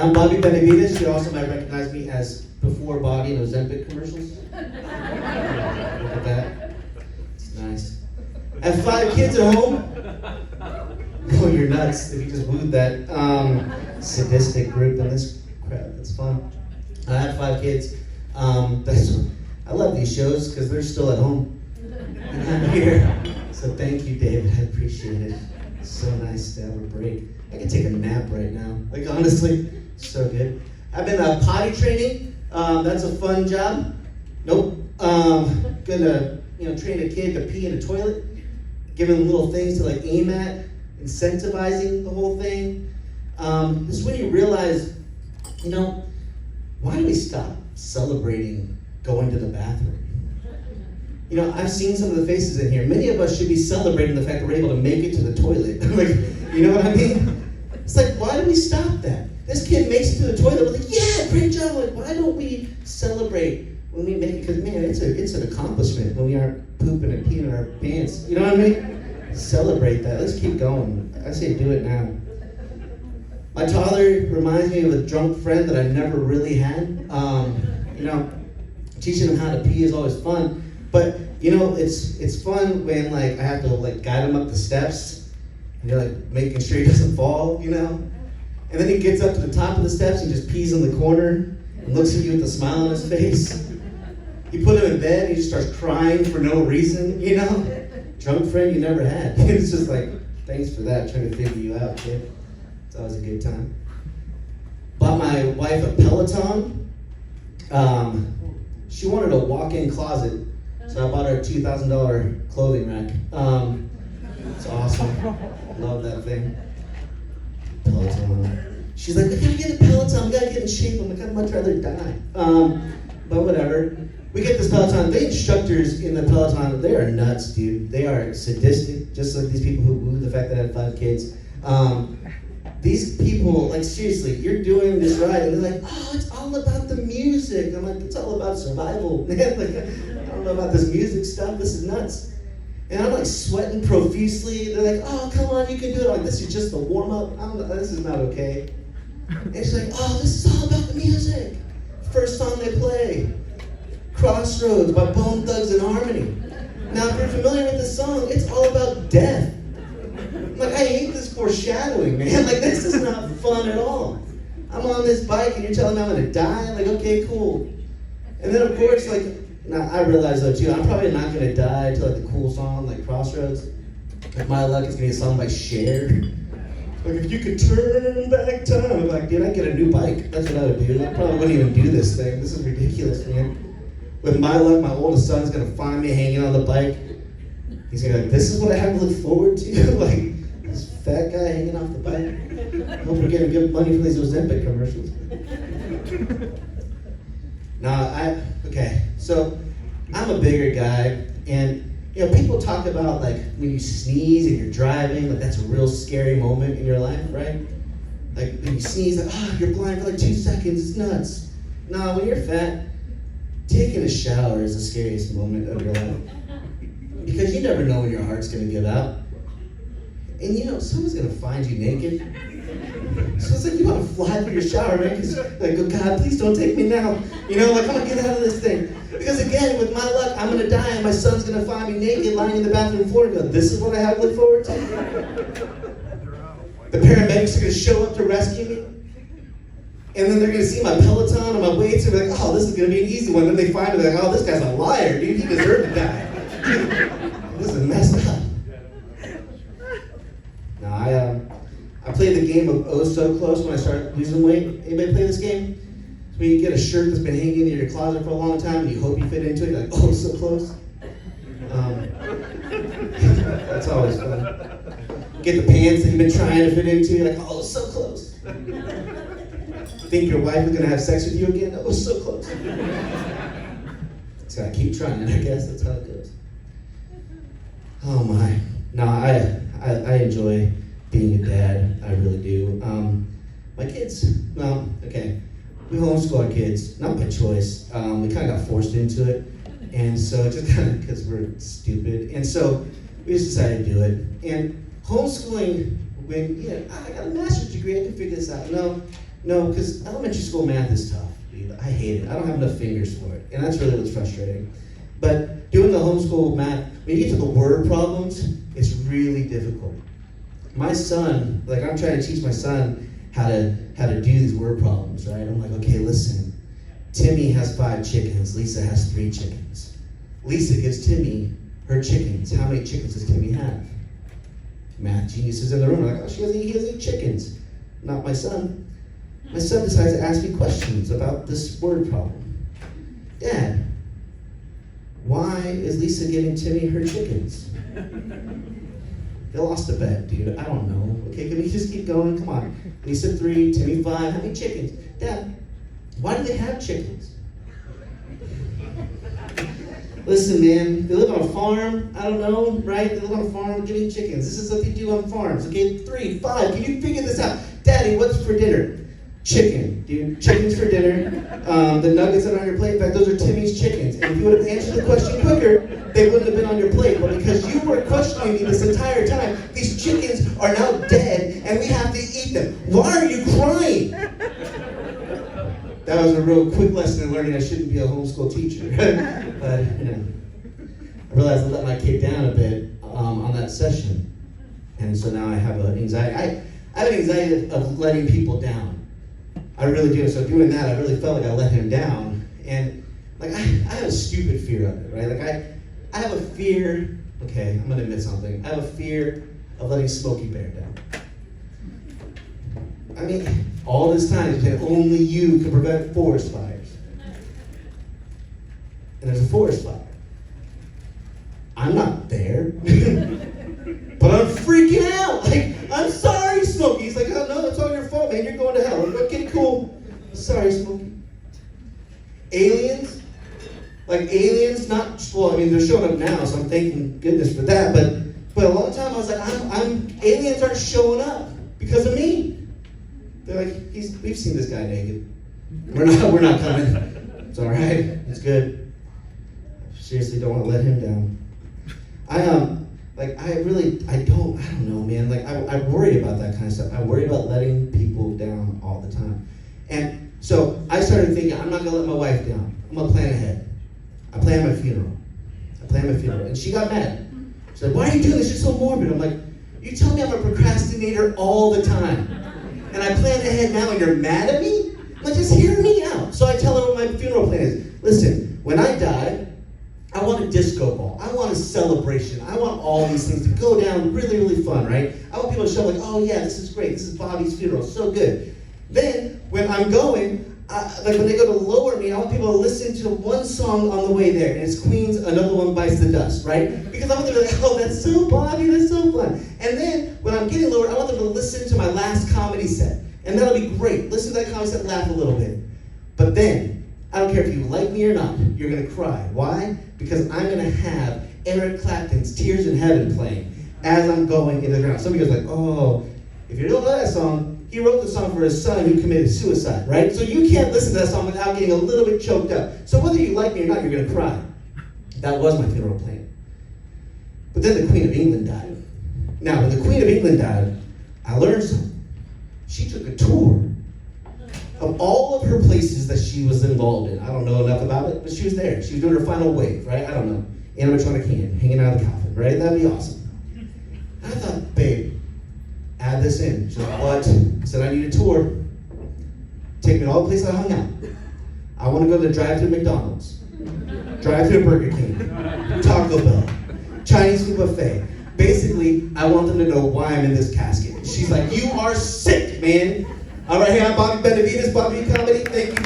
I'm Bobby Benavides. You also might recognize me as Before Body in Ozempic commercials. Look at that. It's nice. I have 5 kids at home. Oh, you're nuts if you just wooed that sadistic group in this crowd. That's fun. I have 5 kids. I love these shows because they're still at home. And I'm here. So thank you, David. I appreciate it. It's so nice to have a break. I could take a nap right now. Like, honestly, so good. I've been potty training. That's a fun job. Nope. Gonna, train a kid to pee in a toilet. Giving them little things to like aim at. Incentivizing the whole thing. This is when you realize, why do we stop celebrating going to the bathroom? I've seen some of the faces in here. Many of us should be celebrating the fact that we're able to make it to the toilet. Like, you know what I mean? It's like, why do we stop that? This kid makes it to the toilet. We're like, yeah, great job. Like, why don't we celebrate when we make it? Because, man, it's an accomplishment when we aren't pooping and peeing in our pants. You know what I mean? Celebrate that. Let's keep going. I say do it now. My toddler reminds me of a drunk friend that I never really had. Teaching him how to pee is always fun. But it's fun when I have to guide him up the steps, and you're making sure he doesn't fall, And then he gets up to the top of the steps and just pees in the corner and looks at you with a smile on his face. You put him in bed and he just starts crying for no reason, Drunk friend you never had. It's just thanks for that, trying to figure you out, kid. It's always a good time. Bought my wife a Peloton. She wanted a walk-in closet. So I bought her a $2,000 clothing rack. It's awesome. Love that thing. Peloton. She's like, we gotta get a Peloton, we gotta get in shape. I'm like, I'd much rather die. But whatever. We get this Peloton. The instructors in the Peloton, they are nuts, dude. They are sadistic, just like these people who woo the fact that I have 5 kids. These people, seriously, you're doing this ride, and they're like, oh, it's all about the music. I'm like, it's all about survival, man. I don't know about this music stuff. This is nuts. And I'm sweating profusely. They're like, oh, come on, you can do it. I'm like, this is just the warm up. This is not okay. And she's like, oh, this is all about the music. First song they play, Crossroads by Bone Thugs and Harmony. Now, if you're familiar with this song, it's all about death. I hate this foreshadowing, man. This is not fun at all. I'm on this bike and you're telling me I'm gonna die? Okay, cool. And then of course, now I realize though too, I'm probably not gonna die to the cool song like Crossroads. If my luck, it's gonna be a song by Cher. If you could turn back time, I'm like, dude, I'd get a new bike. That's what I would do. I probably wouldn't even do this thing. This is ridiculous, man. With my luck, my oldest son's gonna find me hanging on the bike. He's gonna be like, this is what I have to look forward to? This fat guy hanging off the bike. Hope we're getting good money for these Ozempic commercials. So I'm a bigger guy, and people talk about when you sneeze and you're driving, that's a real scary moment in your life, right? When you sneeze, you're blind for 2 seconds, it's nuts. No, when you're fat, taking a shower is the scariest moment of your life. Because you never know when your heart's gonna give out. And someone's gonna find you naked. So it's you wanna fly through your shower, man, because oh God, please don't take me now. I'm gonna get out of this thing. Because again, with my luck, I'm gonna die and my son's gonna find me naked lying in the bathroom floor and go, this is what I have to look forward to? The paramedics are gonna show up to rescue me. And then they're gonna see my Peloton and my weights and be like, oh, this is gonna be an easy one. Then they find me oh, this guy's a liar, dude, he deserved to die. This is messed up. I played the game of Oh So Close when I started losing weight. Anybody play this game? It's when you get a shirt that's been hanging in your closet for a long time and you hope you fit into it. You're like, oh, so close. That's always fun. Get the pants that you've been trying to fit into. You're like, oh, so close. Think your wife is going to have sex with you again? Oh, so close. Just gotta keep trying, I guess. That's how it goes. Oh, my. No, I enjoy being a dad, I really do. My kids, we homeschool our kids, not by choice. We kind of got forced into it, and so just kind of because we're stupid, and so we just decided to do it. And homeschooling, I got a master's degree, I can figure this out. No, No, because elementary school math is tough, dude. I hate it. I don't have enough fingers for it. And that's really what's frustrating. But doing the homeschool math, when you get to the word problems, it's really difficult. My son, like I'm trying to teach my son how to do these word problems, right? I'm like, okay, listen. Timmy has 5 chickens. Lisa has 3 chickens. Lisa gives Timmy her chickens. How many chickens does Timmy have? Math geniuses in the room are like, oh, he has 8 chickens. Not my son. My son decides to ask me questions about this word problem. Dad, why is Lisa giving Timmy her chickens? They lost a bet, dude. I don't know. Okay, can we just keep going? Come on. Lisa 3, Timmy 5. How many chickens? Dad, why do they have chickens? Listen, man, they live on a farm. I don't know, right? They live on a farm getting chickens. This is what they do on farms. Okay, 3, 5. Can you figure this out? Daddy, what's for dinner? Chicken, dude. Chickens for dinner. The nuggets that are on your plate, in fact, those are Timmy's chickens. And if you would have answered the question quicker, they wouldn't have been on your plate. But because you were questioning me this entire time, these chickens are now dead, and we have to eat them. Why are you crying? That was a real quick lesson in learning I shouldn't be a homeschool teacher. But, I realized I let my kid down a bit on that session. And so now I have an anxiety. I have an anxiety of letting people down. I really do. So doing that, I really felt like I let him down. And like I have a stupid fear of it, right? Like I have a fear, okay, I'm gonna admit something. I have a fear of letting Smokey Bear down. I mean, all this time it's been only you can prevent forest fires. And there's a forest fire. I'm not there. But I'm freaking out. Like, I'm sorry, Smokey. He's like, oh no, it's all your fault, man. You're going to hell. I'm like, okay, cool. Sorry, Smokey. Aliens? Like aliens, not, well, I mean, they're showing up now, so I'm thanking goodness for that. But a long time I was like, aliens aren't showing up because of me. They're like, we've seen this guy naked. We're not coming. It's all right. It's good. I seriously don't want to let him down. I don't know, man. Like, I worry about that kind of stuff. I worry about letting people down all the time. And so I started thinking, I'm not gonna let my wife down. I'm gonna plan ahead. I planned my funeral. And she got mad. She's like, why are you doing this? You're so morbid. I'm like, you tell me I'm a procrastinator all the time. And I plan ahead now and you're mad at me? I'm like, just hear me out. So I tell her what my funeral plan is. Listen, when I die, I want a disco ball. I want a celebration. I want all these things to go down really, really fun, right? I want people to show like, oh yeah, this is great. This is Bobby's funeral. So good. Then, when I'm going, like when they go to lower me, I want people to listen to one song on the way there. And it's Queen's Another One Bites the Dust, right? Because I want them to be like, oh, that's so Bobby, that's so fun. And then, when I'm getting lower, I want them to listen to my last comedy set. And that'll be great. Listen to that comedy set, laugh a little bit. But then, I don't care if you like me or not, you're gonna cry. Why? Because I'm gonna have Eric Clapton's Tears in Heaven playing as I'm going in the ground. Somebody goes like, oh, if you don't know that song, he wrote the song for his son who committed suicide, right? So you can't listen to that song without getting a little bit choked up. So whether you like me or not, you're gonna cry. That was my funeral plan. But then the Queen of England died. Now, when the Queen of England died, I learned something. She took a tour of all of her places that she was involved in. I don't know enough about it, but she was there. She was doing her final wave, right? I don't know. Animatronic hand, hanging out of the coffin, right? That'd be awesome. And I thought, babe, add this in. She's like, what? I said, I need a tour. Take me to all the places I hung out. I want to go to the drive-thru McDonald's, drive-thru Burger King, Taco Bell, Chinese food buffet. Basically, I want them to know why I'm in this casket. She's like, you are sick, man. All right, here I'm Bobby Benavides, Bobby Comedy. Thank you.